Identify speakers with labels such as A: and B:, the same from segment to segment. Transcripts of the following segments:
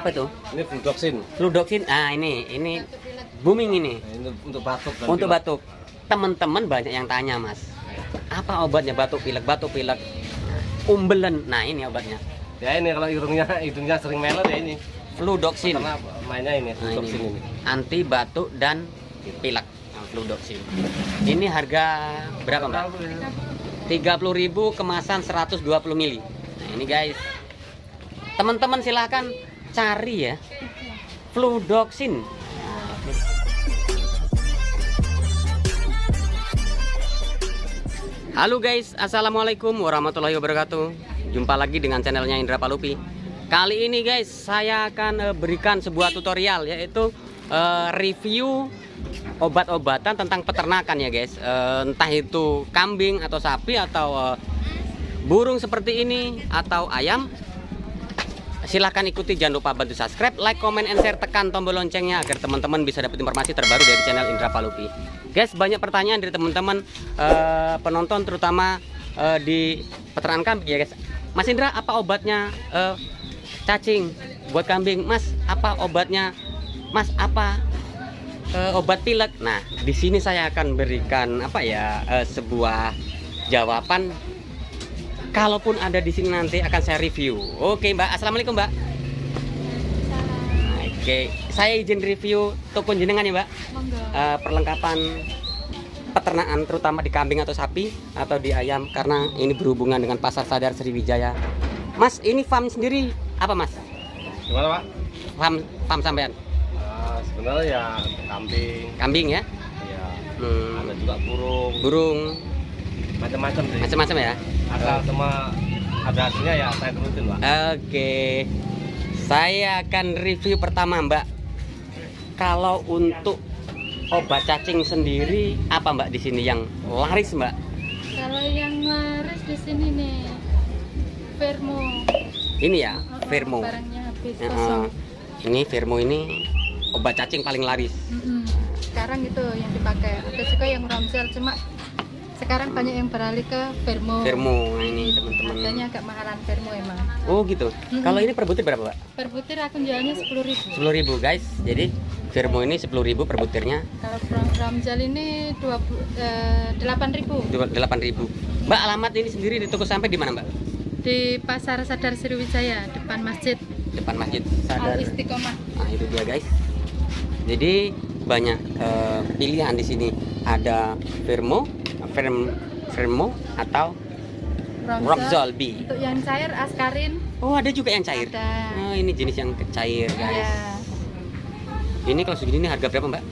A: apa itu?
B: Ini Fludoxin.
A: Fludoxin. Ah, ini booming ini.
B: Nah, ini untuk batuk dan
A: Untuk
B: pilek.
A: batuk. Teman-teman banyak yang tanya, Mas. Apa obatnya batuk pilek, umbelen. Nah, ini obatnya.
B: Ya ini kalau hidungnya sering meler ya ini.
A: Fludoxin.
B: Karena mainnya ini
A: Nah,
B: Fludoxin ini.
A: Anti batuk dan pilek. Nah, Fludoxin. Ini harga berapa, Mbak? 30.000 kemasan 120 ml. Nah, ini guys. Teman-teman silahkan cari ya. Fludoxin. Halo guys, assalamualaikum warahmatullahi wabarakatuh. Jumpa lagi dengan channelnya Indra Palupi. Kali ini guys, saya akan berikan sebuah tutorial, yaitu review obat-obatan tentang peternakan ya guys. Entah itu kambing atau sapi atau burung seperti ini atau ayam. Silahkan ikuti, jangan lupa bantu subscribe, like, comment, and share, tekan tombol loncengnya agar teman-teman bisa dapat informasi terbaru dari channel Indra Palupi. Guys, banyak pertanyaan dari teman-teman penonton, terutama di peternakan kambing ya guys. Mas Indra, apa obatnya cacing buat kambing? Mas, apa obatnya? Mas, apa obat pilek? Nah, di sini saya akan berikan sebuah jawaban. Kalaupun ada di sini nanti akan saya review. Oke Mbak, assalamualaikum Mbak. Oke, saya izin review toko jenengan ya Mbak. Perlengkapan peternakan terutama di kambing atau sapi atau di ayam, karena ini berhubungan dengan Pasar Sadar Sriwijaya. Mas, ini farm sendiri apa Mas?
B: Gimana Pak?
A: Farm sampean?
B: Sebenarnya ya kambing.
A: Kambing ya?
B: Ya. Ada juga
A: Burung.
B: Macam-macam sih.
A: Macam-macam ya?
B: Asal semua ada hasilnya ya saya turutin Pak.
A: Oke. Saya akan review pertama Mbak. Kalau untuk obat cacing sendiri apa Mbak di sini yang laris Mbak?
C: Kalau yang laris di sini nih Vermo.
A: Ini ya, Vermo.
C: Barangnya habis
A: Ya,
C: kosong.
A: ini Vermo ini obat cacing paling laris.
C: Sekarang itu yang dipakai. Ada juga yang Romsel, cuma sekarang banyak yang beralih ke Vermo.
A: Vermo, nah ini teman-teman.
C: Harganya agak mahalan Vermo emang.
A: Oh gitu. Kalau ini per butir berapa Mbak?
C: Per butir aku jualnya 10.000.
A: 10.000 guys. Jadi Vermo ini 10.000 per butirnya.
C: Kalau Romsel ini 8.000.
A: 8.000. Mbak, alamat ini sendiri di toko sampai di mana Mbak?
C: Di Pasar Sadar Sriwijaya, depan masjid
A: Depan Masjid
C: Al
A: Sadar.
C: Istiqomah.
A: Nah itu dia guys. Jadi banyak pilihan di sini. Ada Vermo atau Roxol B.
C: Untuk yang cair Askarin
A: Oh, ada juga yang cair.
C: ada.
A: Oh, ini jenis yang cair guys.
C: Ya,
A: Ini kalau segini ini harga berapa Mbak?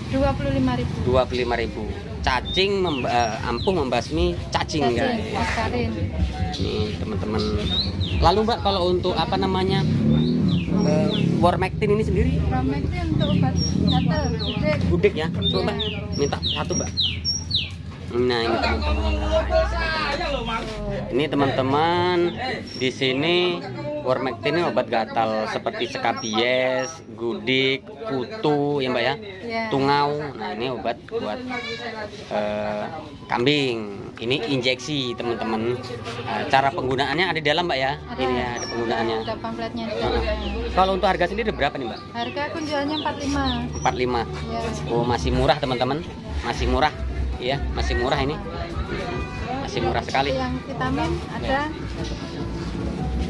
C: 25.000.
A: 25.000. Cacing ampuh membasmi cacing guys.
C: Askarin.
A: Nih teman-teman. Lalu Mbak, kalau untuk Wormectin ini sendiri
C: Promektin untuk obat gatal gede.
A: gudeg ya. Coba Mbak, minta satu Mbak. Nah ini teman-teman. Ini teman-teman di sini Wormectin ini obat gatal seperti sekabies, gudik, kutu ya Mbak ya.
C: Ya.
A: Tungau. Nah ini obat buat kambing. Ini injeksi teman-teman. Cara penggunaannya ada di dalam Mbak ya.
C: Ada.
A: Ini ya, ada penggunaannya.
C: Ada pamfletnya di
A: Nah,
C: dalamnya.
A: kalau untuk harga sendiri berapa nih Mbak?
C: Harga aku jualnya 45.
A: 45.
C: Ya.
A: Oh, masih murah teman-teman. Masih murah. Iya, masih murah ini. Masih murah sekali.
C: Yang vitamin ada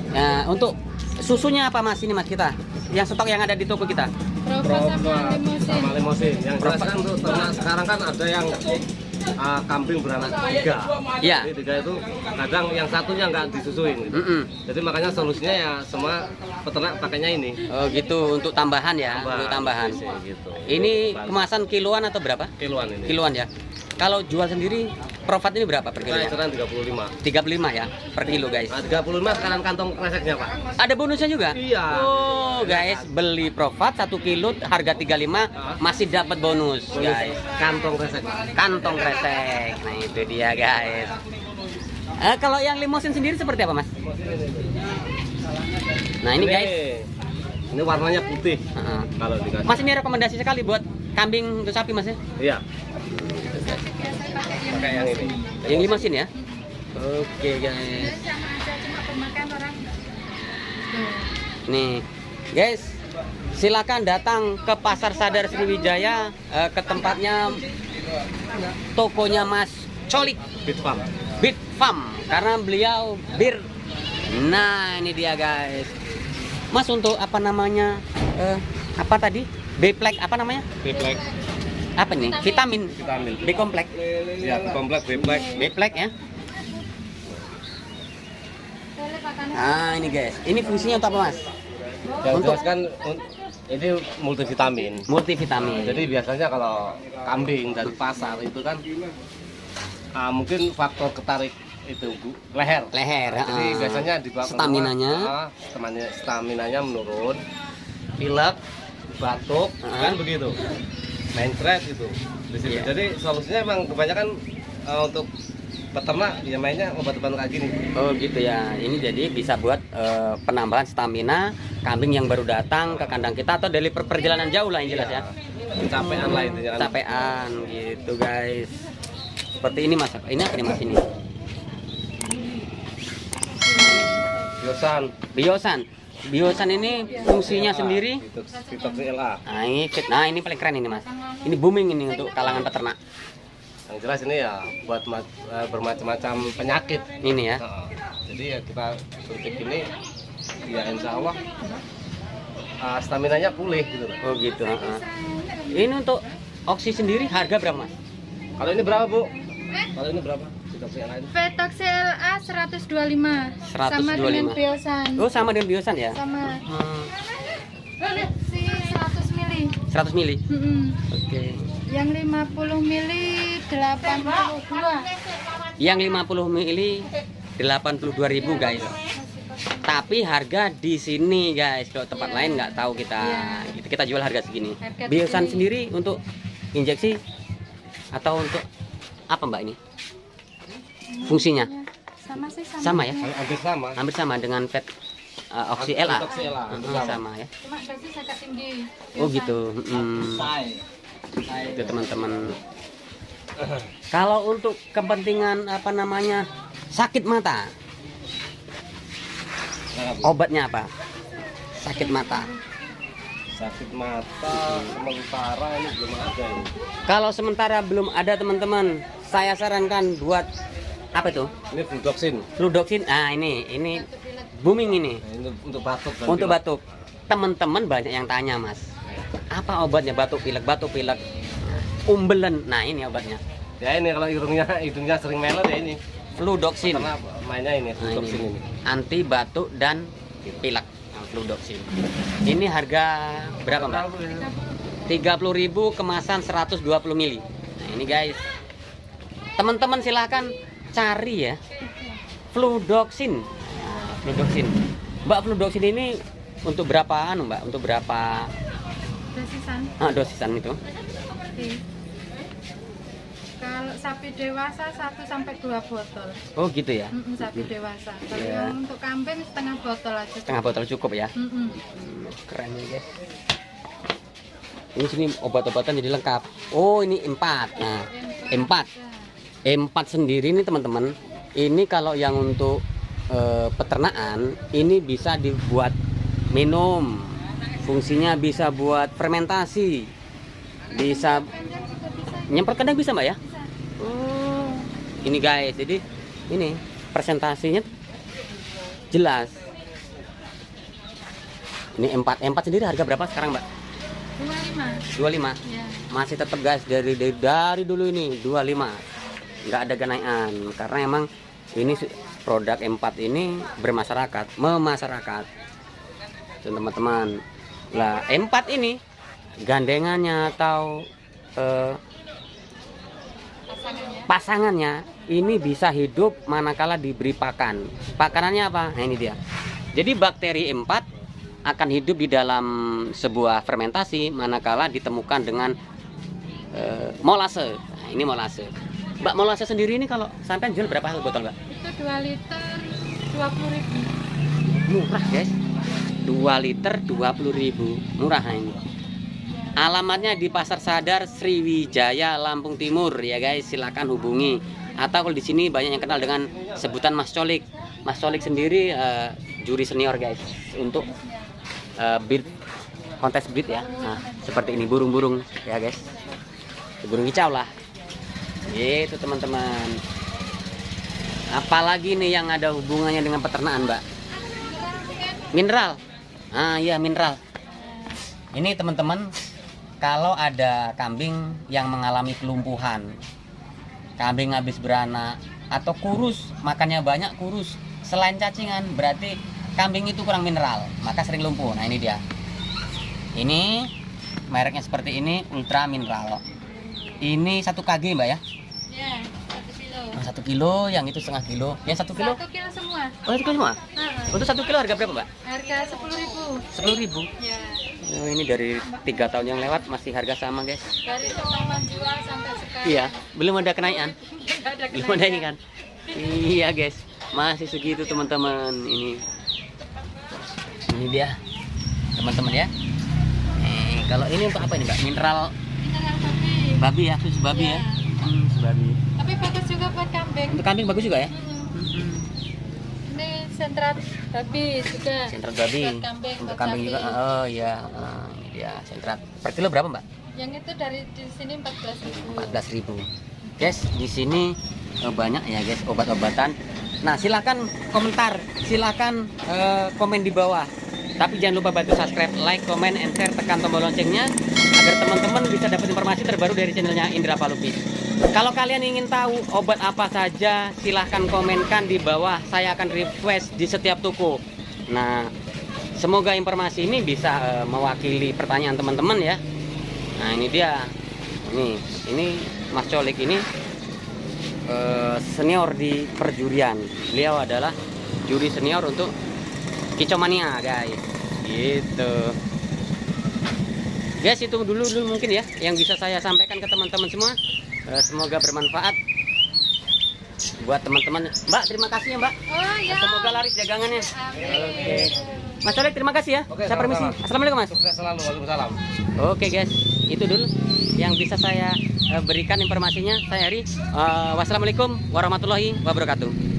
A: Nah, untuk susunya apa Mas ini Mas kita? Yang stok yang ada di toko kita.
C: Prova sama limosin.
B: Sama limosin. Yang jelas kan untuk ternak sekarang kan ada yang kambing beranak 3.
A: Iya.
B: Jadi 3 itu kadang yang satunya nggak disusuin gitu. Jadi makanya solusinya ya semua peternak pakainya ini.
A: Oh gitu, untuk tambahan ya, untuk tambahan.
B: Gitu.
A: Ini kemasan kiloan atau berapa?
B: Kiloan ini.
A: Kiloan ya. Kalau jual sendiri Profat ini berapa per kilo?
B: Kita eceran 35.
A: 35 ya per kilo guys.
B: 35 sekarang kantong kreseknya Pak.
A: Ada bonusnya juga?
B: Iya.
A: Oh guys, beli Profat 1 kilo harga 35 masih dapat bonus guys.
B: Kantong kresek.
A: Kantong kresek. Nah itu dia guys. Kalau yang limosin sendiri seperti apa Mas? Nah ini guys.
B: Ini warnanya putih. Kalau dikasih.
A: Mas ini rekomendasi sekali buat kambing atau sapi Mas ya?
B: Iya. Pakai yang ini.
A: Yang limosin ya? Oke guys.
C: Sama aja cuma pemakaian orang.
A: Nih Guys, silakan datang ke Pasar Sadar Sriwijaya, ke tempatnya tokonya Mas Colik
B: Beat Farm.
A: Beat Farm, karena beliau bir. Nah, ini dia guys. Mas, untuk apa namanya? Apa tadi? B-Plek apa namanya?
B: B-Plek.
A: Apa nih? Vitamin.
B: Vitamin.
A: B-komplek.
B: Ya, komplek B-Plek.
A: B-Plek ya. Nah, ini guys. Ini fungsinya untuk apa, Mas?
B: Yang
A: Untuk-
B: jelas kan ini multivitamin.
A: Multivitamin.
B: Jadi biasanya kalau kambing dari pasar itu kan mungkin faktor ketarik itu leher.
A: Leher.
B: Jadi biasanya di bawah
A: Staminanya.
B: staminanya menurun, pilek, batuk, kan begitu. Mencret itu. Di situ.
A: Iya.
B: Jadi solusinya emang kebanyakan untuk peternak ya mainnya obat-obatan kayak gini.
A: Oh gitu ya. Ini jadi bisa buat penambahan stamina kambing yang baru datang ke kandang kita atau dari perjalanan jauh lah yang jelas ya.
B: Kecapean lah intinya kan.
A: Capean gitu guys. Seperti ini Mas. Ini apa nih Mas ini?
B: Biosan.
A: Biosan. Biosan ini fungsinya sendiri.
B: Fitoksi LA.
A: Nah ini paling keren ini Mas. Ini booming ini untuk kalangan peternak.
B: Yang jelas ini ya buat bermacam-macam penyakit.
A: Ini ya.
B: Jadi ya kita suntik ini ya insya Allah staminanya pulih gitu loh.
A: Oh gitu. Ini untuk oksi sendiri harga berapa Mas?
B: Kalau ini berapa Bu? Kalau ini berapa? Fitoksi LA ini?
C: Vetox LA 125. Sama
A: 125.
C: dengan Biosan.
A: Oh sama dengan biosan ya?
C: Sama
A: Hmm,
C: si 100 mili.
A: 100 mili. Oke.
C: Yang 50 mili 82.
A: Yang 50 mili 82.000 guys. Tapi harga di sini guys. Kalau tempat lain nggak tahu kita. Kita jual harga segini.
C: Harga
A: Biosan
C: segini.
A: sendiri untuk injeksi atau untuk apa Mbak ini? Fungsinya
C: Sama sih
A: sama ya?
B: Hampir sama.
A: Hampir sama dengan PET oksi LA.
B: Fitoksi LA, hampir
A: Sama ya.
C: Cuma dosis agak tinggi.
A: Oh gitu. Itu teman-teman. Kalau untuk kepentingan apa namanya sakit mata, obatnya apa? Sakit mata.
B: Sakit mata sementara ini belum ada ini.
A: Kalau sementara belum ada teman-teman, saya sarankan buat apa itu?
B: Ini Fludoxin.
A: Fludoxin. Ah ini booming ini.
B: Nah, ini untuk batuk dan
A: Untuk
B: pilek.
A: batuk. Teman-teman banyak yang tanya Mas, apa obatnya batuk pilek, umbelen. Nah ini obatnya.
B: Ya ini kalau hidungnya sering meler ya ini.
A: Fludoxin.
B: Karena mainnya ini
A: Nah,
B: Fludoxin ini.
A: Anti batuk dan pilek. Nah, Fludoxin. Ini harga berapa Mbak? 30.000 kemasan 120 mili. Nah ini guys, teman-teman silahkan cari ya Fludoxin. Nah, Fludoxin. Mbak, Fludoxin ini untuk berapa Mbak? Untuk berapa
C: Dosisan.
A: dosisan itu?
C: Oke. Kalau sapi dewasa 1 sampai 2 botol.
A: Oh gitu ya.
C: Sapi dewasa. Kalau
A: Iya.
C: yang untuk kambing setengah botol aja.
A: Setengah botol cukup ya. Keren nih guys. Ini sini obat-obatan jadi lengkap. Oh ini 4. Nah 4 sendiri nih teman-teman. Ini kalau yang untuk peternakan ini bisa dibuat minum. Fungsinya bisa buat fermentasi. Bisa nyemprot kandang bisa Mbak ya? Oh, ini guys. Jadi ini presentasinya jelas. Ini 4 sendiri harga berapa sekarang Mbak? 25.
C: 25. Ya.
A: Masih tetap guys dari dulu ini 25. Nggak ada kenaikan karena emang ini produk 4 ini memasyarakat teman-teman. Lah 4 ini gandengannya atau pasangannya ini bisa hidup manakala diberi pakan. Pakanannya apa? Nah ini dia. Jadi bakteri 4 akan hidup di dalam sebuah fermentasi manakala ditemukan dengan molase. Nah, ini molase. Mbak, molase sendiri ini kalau sampai jual berapa botol Mbak?
C: Itu 2 liter 20.000.
A: Murah guys. 2 liter 20.000. Murah nah ini. Alamatnya di Pasar Sadar Sriwijaya, Lampung Timur ya guys. Silakan hubungi. Atau kalau di sini banyak yang kenal dengan sebutan Mas Colik. Mas Colik sendiri juri senior guys untuk breed, kontes breed ya. Nah, seperti ini burung-burung ya guys, burung kicau lah gitu teman-teman. Apalagi nih yang ada hubungannya dengan peternakan Mbak? Mineral. Ah iya, mineral. Ini teman-teman, kalau ada kambing yang mengalami kelumpuhan, kambing habis beranak atau kurus, makannya banyak kurus, selain cacingan, berarti kambing itu kurang mineral, maka sering lumpuh. Nah ini dia. Ini mereknya seperti ini, Ultra Mineral. Ini 1 kg Mbak ya?
C: Ya, 1 kilo.
A: 1 kilo, yang itu setengah kilo. Yang 1 kilo?
C: 1 kilo semua.
A: Oh 1 kilo semua? Untuk 1 kilo harga berapa Mbak?
C: Harga 10.000.
A: 10.000.
C: Ya.
A: Oh, ini dari 3 tahun yang lewat masih harga sama guys.
C: Dari pertama jual sampai sekarang.
A: Iya, belum ada kenaikan.
C: Nggak ada
A: Belum ada ini kan? Iya guys, masih segitu teman-teman. Ini dia teman-teman ya. Kalau ini untuk apa ini Mbak? Mineral
C: Mineral babi.
A: babi ya, susu babi ya. Susu babi.
C: Tapi bagus juga buat kambing.
A: Untuk kambing bagus juga ya.
C: Ini sentrat babi juga.
A: Sentrat babi.
C: Buat kambing,
A: Untuk
C: buat
A: kambing
C: sapi.
A: juga. Oh iya. Nah, ini dia sentrat. Per kilo berapa Mbak?
C: Yang itu dari di sini 14.000.
A: 14.000. Guys, di sini banyak ya guys obat-obatan. Nah, silakan komentar, silakan komen di bawah. Tapi jangan lupa bantu subscribe, like, comment, and share, tekan tombol loncengnya agar teman-teman bisa dapat informasi terbaru dari channelnya Indra Palupi. Kalau kalian ingin tahu obat apa saja, silahkan komenkan di bawah. Saya akan request di setiap toko. Nah, semoga informasi ini bisa mewakili pertanyaan teman-teman ya. Nah, ini dia. Ini Mas Colik ini senior di perjurian. Beliau adalah juri senior untuk Kicau Mania guys. Gitu. Guys, itu dulu mungkin ya yang bisa saya sampaikan ke teman-teman semua. Semoga bermanfaat buat teman-teman. Mbak, terima kasih ya Mbak.
C: Oh ya.
A: Semoga laris dagangannya.
C: Amin.
A: Oke. Mas Colik, terima kasih ya.
B: Oke,
A: Saya permisi.
B: sama-sama.
A: Assalamualaikum Mas.
B: Sukses selalu. Waalaikumsalam.
A: Oke guys, itu dulu yang bisa saya berikan informasinya. Saya Heri. Wassalamualaikum warahmatullahi wabarakatuh.